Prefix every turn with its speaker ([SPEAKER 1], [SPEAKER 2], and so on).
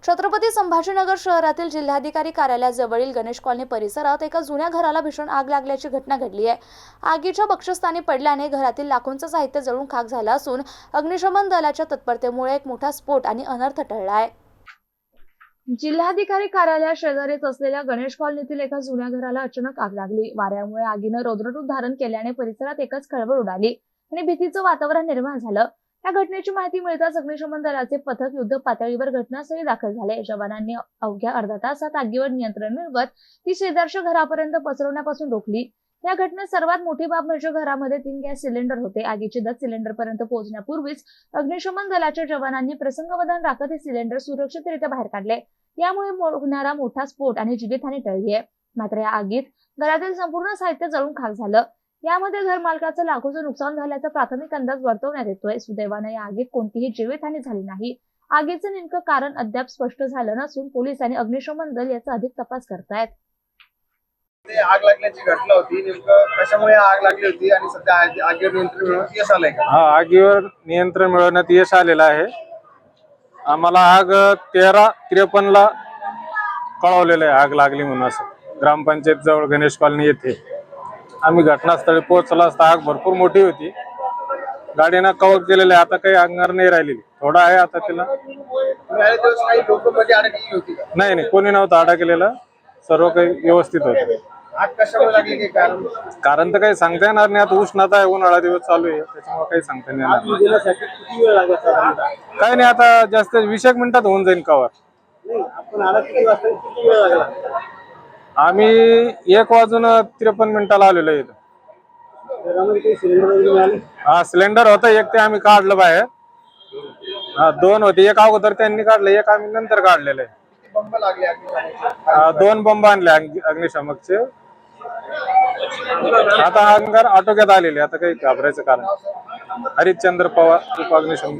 [SPEAKER 1] छत्रपती संभाजीनगर शहरातील जिल्हाधिकारी कार्यालयाजवळील गणेश कॉलनी परिसरात एका जुन्या घराला भीषण आग लागल्याची घटना घडली आहे। आगीच्या बक्षस्थानी पडल्याने घरातील लाखोंचं साहित्य जळून खाक झालं असून अग्निशमन दलाच्या तत्परतेमुळे एक मोठा स्फोट आणि अनर्थ टळला आहे। जिल्हाधिकारी कार्यालया शेजारीच असलेल्या गणेश कॉलनीतील एका जुन्या घराला अचानक आग लागली। वाऱ्यामुळे आगीनं रौद्ररूप धारण केल्याने परिसरात एकच खळबळ उडाली आणि भीतीचं वातावरण निर्माण झालं। या घटनेची माहिती मिळताच अग्निशमन दलाचे पथक युद्ध पातळीवर घटनास्थळी दाखल झाले। जवानांनी अवघ्या अर्धा तासात आगीवर नियंत्रण मिळवत ती शेजारच्या घरापर्यंत पसरवण्यापासून रोखली। या घटनेत सर्वात मोठी बाब म्हणजे घरामध्ये 3 गॅस सिलेंडर होते। आगीची धग सिलेंडरपर्यंत पोहोचण्यापूर्वीच अग्निशमन दलाच्या जवानांनी प्रसंगावधान राखत हे सिलेंडर सुरक्षितरित्या बाहेर काढले। यामुळे होणारा मोठा स्फोट आणि जीवितहानी टळली आहे। मात्र या आगीत घरातील संपूर्ण साहित्य जळून खाक झालं। यामध्ये घरमालकाचं लाखोचं नुकसान झाल्याचा प्राथमिक अंदाज वर्तवण्यात येतोय। सुदैवाने या आगीत कोणतीही जीवितहानी झाली नाही। आगीचं नेमकं कारण अद्याप स्पष्ट झालं नसून पोलीस आणि अग्निशमन दल याचा अधिक तपास करतायत।
[SPEAKER 2] आग लागल्याची घटना होती, नेमकं कशामुळे आग लागली होती आणि सध्या आगीवर नियंत्रण मिळवण्यात यश आलंय का?
[SPEAKER 3] आगीवर नियंत्रण मिळवण्यात यश आलेलं आहे। आम्हाला आग 13:53 ला कळवलेलं आहे आग लागली म्हणून। असं ग्रामपंचायत जवळ गणेश कॉलनी येथे आम्ही घटनास्थळी पोहोचलो असता आग भरपूर मोठी होती। गाडीनं कव्हर केलेलं आहे, आता काही अंगार नाही राहिलेली, थोडा आहे आता तिला।
[SPEAKER 2] काही लोक मध्ये अडकलेली होती का?
[SPEAKER 3] नाही, कोणी नव्हतं अडकलेलं, सर्व काही व्यवस्थित होतं।
[SPEAKER 2] आग कशामुळे लागली काही
[SPEAKER 3] कारण तर काही सांगता येणार नाही। आता उष्णता आहे, उन्हाळा दिवस चालू आहे, त्याच्यामुळे काही सांगता नाही येणार।
[SPEAKER 2] किती वेळ लागला?
[SPEAKER 3] काही नाही, आता जास्त 20 मिनिटात होऊन जाईल कव्हर।
[SPEAKER 2] आपण आला किती वाजता, किती वेळ लागला?
[SPEAKER 3] आम्ही 1:53 आलेलो आहे। सिलेंडर होतं एक, ते आम्ही काढलं बाहेर। 2 होते, एक अगोदर त्यांनी काढलं, एक आम्ही नंतर काढलेलं आहे।
[SPEAKER 2] बंब लागले
[SPEAKER 3] 2 बंब आणले अग्निशामकचे। आता अंगार आटोक्यात आलेले, आता काही घाबरायचं कारण। हरिश्चंद्र पवार, अग्निशमन